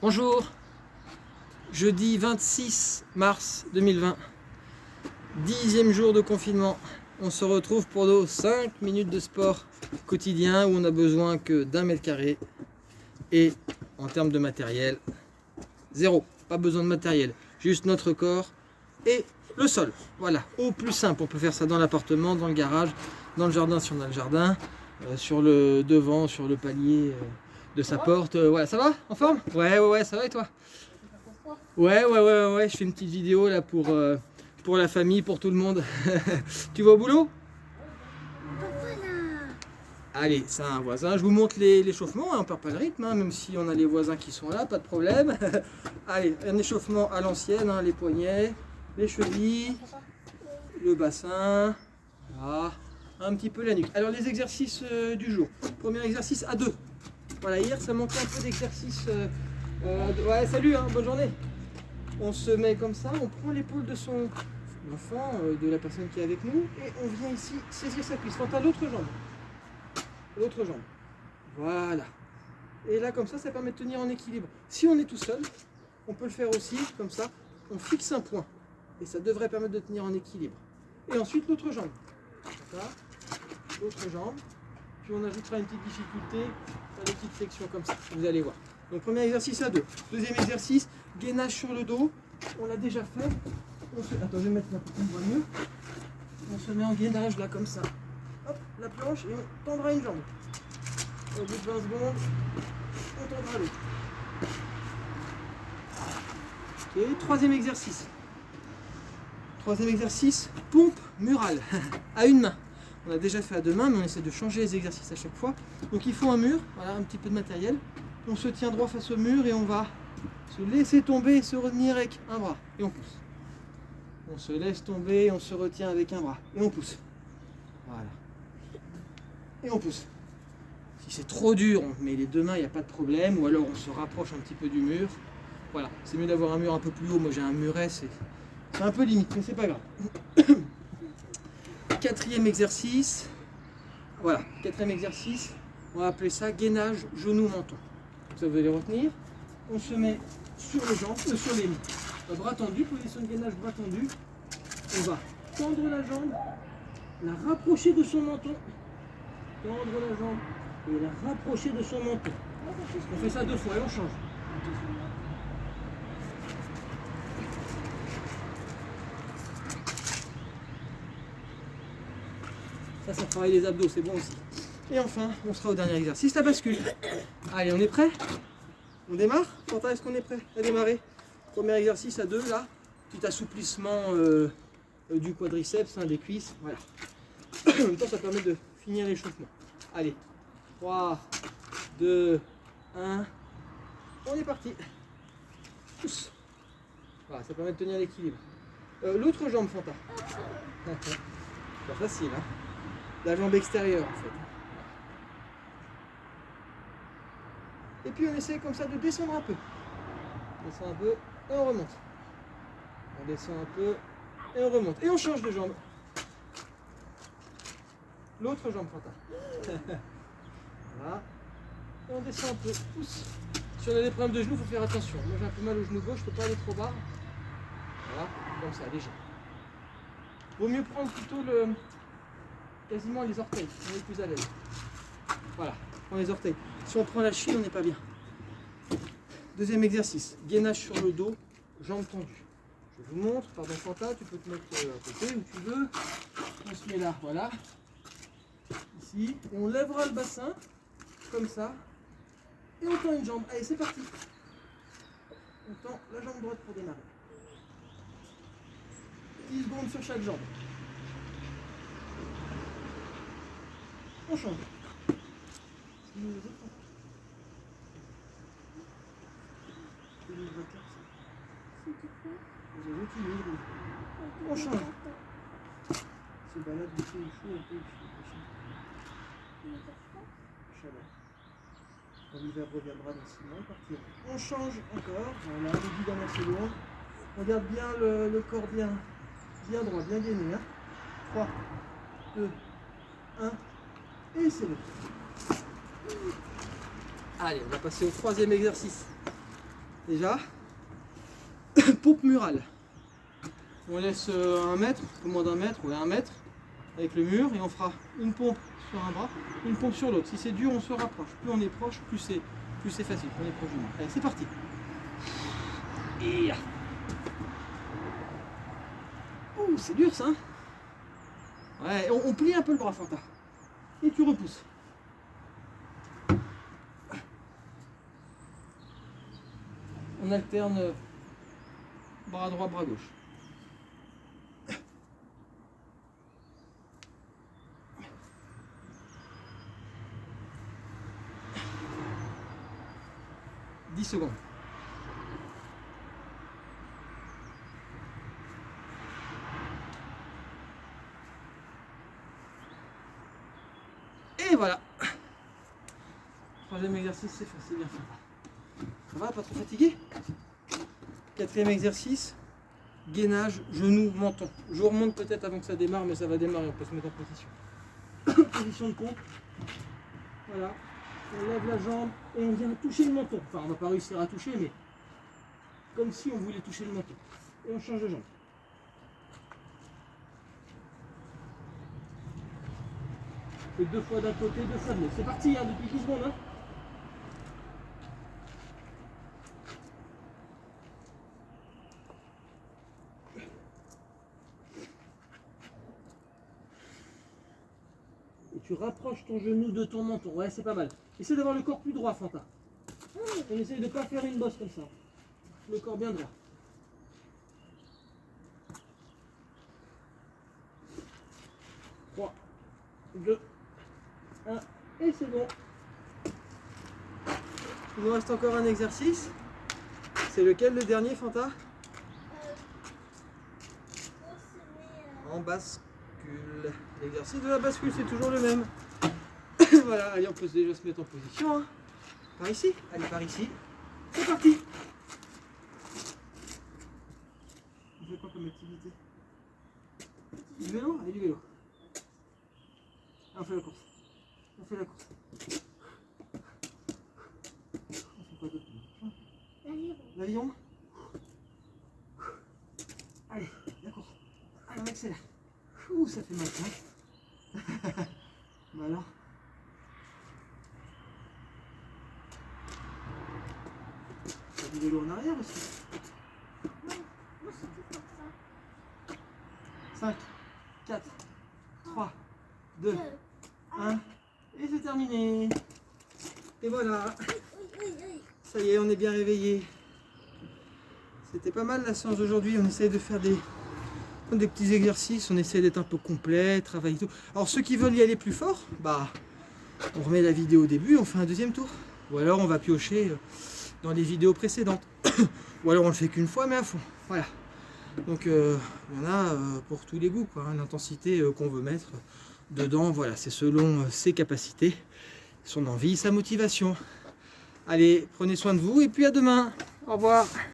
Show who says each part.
Speaker 1: Bonjour, jeudi 26 mars 2020, 10e jour de confinement. On se retrouve pour nos 5 minutes de sport quotidien où on a besoin que d'1 mètre carré et en termes de matériel, zéro, pas besoin de matériel, juste notre corps et le sol. Voilà, au plus simple, on peut faire ça dans l'appartement, dans le garage, dans le jardin si on a le jardin, sur le devant, sur le palier de sa porte. Voilà, ça va? En forme? Ouais, ça va et toi? Ouais, je fais une petite vidéo là pour la famille, pour tout le monde. Tu vas au boulot? Allez, c'est un voisin. Je vous montre l'échauffement, hein, on perd pas le rythme, hein, même si on a les voisins qui sont là, pas de problème. Allez, un échauffement à l'ancienne, hein, les poignets, les chevilles, le bassin, voilà, un petit peu la nuque. Alors les exercices du jour. Premier exercice à 2. Voilà, hier ça manquait un peu d'exercice. Ouais, salut, hein, bonne journée. On se met comme ça, on prend l'épaule de son enfant, de la personne qui est avec nous, et on vient ici saisir sa cuisse. Quant à l'autre jambe. L'autre jambe. Voilà. Et là, comme ça permet de tenir en équilibre. Si on est tout seul, on peut le faire aussi, comme ça. On fixe un point. Et ça devrait permettre de tenir en équilibre. Et ensuite, l'autre jambe. Voilà. L'autre jambe. Puis on ajoutera une petite difficulté, faire des petites flexions comme ça. Vous allez voir. Donc, premier exercice à 2. Deuxième exercice, gainage sur le dos. On l'a déjà fait. Attends, je vais mettre la petite voix mieux. On se met en gainage là, comme ça. Hop, la planche et on tendra une jambe. Au bout de 20 secondes, on tendra l'autre. Ok, troisième exercice. Troisième exercice, pompe murale, à une main. On a déjà fait à 2 mains, mais on essaie de changer les exercices à chaque fois. Donc il faut un mur, voilà, un petit peu de matériel. On se tient droit face au mur et on va se laisser tomber et se retenir avec un bras. Et on pousse. On se laisse tomber, on se retient avec un bras. Et on pousse. Voilà. Et on pousse. Si c'est trop dur, on met les 2 mains, il n'y a pas de problème. Ou alors on se rapproche un petit peu du mur. Voilà, c'est mieux d'avoir un mur un peu plus haut. Moi j'ai un muret, c'est un peu limite, mais c'est pas grave. Quatrième exercice. Voilà, quatrième exercice. On va appeler ça gainage genou-menton. Ça vous allez retenir. On se met sur les jambes, sur les bras tendus, position de gainage bras tendu. On va tendre la jambe, la rapprocher de son menton. Tendre la jambe et la rapprocher de son menton. On fait ça 2 fois et on change. Ça travaille les abdos, c'est bon aussi. Et enfin, on sera au dernier exercice, la bascule. Allez, on est prêt? On démarre? Quentin, est-ce qu'on est prêt à démarrer? Premier exercice à 2, là. Petit assouplissement du quadriceps, hein, des cuisses. Voilà. En même temps, ça permet de finir l'échauffement. Allez. 3, 2, 1, on est parti. Pousse. Voilà, ça permet de tenir l'équilibre. L'autre jambe, Fanta. Pas facile, hein. La jambe extérieure, en fait. Et puis on essaie comme ça de descendre un peu. On descend un peu et on remonte. On descend un peu et on remonte. Et on change de jambe. L'autre jambe, Fanta. Voilà. Et on descend un peu. Pousse. Si on a des problèmes de genoux, il faut faire attention. Moi j'ai un peu mal au genou gauche, je ne peux pas aller trop bas. Voilà, comme ça, léger. Vaut mieux prendre plutôt quasiment les orteils, on est plus à l'aise. Voilà, on prend les orteils. Si on prend la cheville, on n'est pas bien. Deuxième exercice, gainage sur le dos, jambes tendues. Je vous montre, pardon Quentin, tu peux te mettre à côté où tu veux. On se met là, voilà. Ici, et on lèvera le bassin, comme ça. Et on tend une jambe. Allez, c'est parti. On tend la jambe droite pour démarrer. 10 secondes sur chaque jambe. On change. On change. Se balade du chaud au chaud, un peu chaleur. L'hiver reviendra dans 6 mois, partir. On change encore. Voilà, les 10 dernières secondes. On garde bien le corps bien droit, bien gainé. Hein. 3, 2, 1. Et c'est bon. Allez, on va passer au troisième exercice. déjà. Pompe murale. On laisse 1 mètre, un peu moins d'1 mètre, ouais 1 mètre avec le mur, et on fera une pompe sur un bras, une pompe sur l'autre. Si c'est dur, on se rapproche. Plus on est proche, plus c'est facile. Plus on est proche du mur. Allez, c'est parti. Et ouh, c'est dur ça. Ouais, on plie un peu le bras, Fanta. Et tu repousses. On alterne bras droit, bras gauche. « 10 secondes. Et voilà. 3e exercice, c'est facile, bien fait. Ça va, pas trop fatigué? 4e exercice, gainage, genou, menton. Je vous remonte peut-être avant que ça démarre, mais ça va démarrer, on peut se mettre en position. Position de pompe. Voilà. On lève la jambe et on vient toucher le menton. Enfin, on va pas réussir à toucher, mais comme si on voulait toucher le menton. Et on change de jambe. On fait 2 fois d'un côté, 2 fois de l'autre. C'est parti, hein, depuis 10 secondes. Hein. Et tu rapproches ton genou de ton menton. Ouais, c'est pas mal. Essaie d'avoir le corps plus droit, Fanta. On essaye de ne pas faire une bosse comme ça. Le corps bien droit. 3, 2, 1, et c'est bon. Il nous reste encore un exercice. C'est lequel le dernier, Fanta? En bascule. L'exercice de la bascule, c'est toujours le même. Voilà, allez, on peut déjà se mettre en position. Hein. Par ici. Allez, par ici. C'est parti. On fait quoi comme activité? Du vélo? Allez, du vélo. On fait la course. On fait la course. On fait quoi d'autre? L'avion. Allez, la course. Allez, on accélère. Ouh, ça fait mal, hein. Bah alors. T'as du vélo en arrière aussi.
Speaker 2: Non, moi c'est tout comme ça.
Speaker 1: 5, 4, 3, 2, 1. Et c'est terminé. Et voilà. Ça y est, on est bien réveillé. C'était pas mal la séance d'aujourd'hui. On essaye de faire des petits exercices. On essaie d'être un peu complet, travailler tout. Alors ceux qui veulent y aller plus fort, bah on remet la vidéo au début, on fait un deuxième tour. Ou alors on va piocher dans les vidéos précédentes. Ou alors on le fait qu'une fois mais à fond. Voilà. Donc il y en a pour tous les goûts, quoi, hein, l'intensité qu'on veut mettre dedans, voilà, c'est selon ses capacités, son envie, sa motivation. Allez, prenez soin de vous et puis à demain. Au revoir.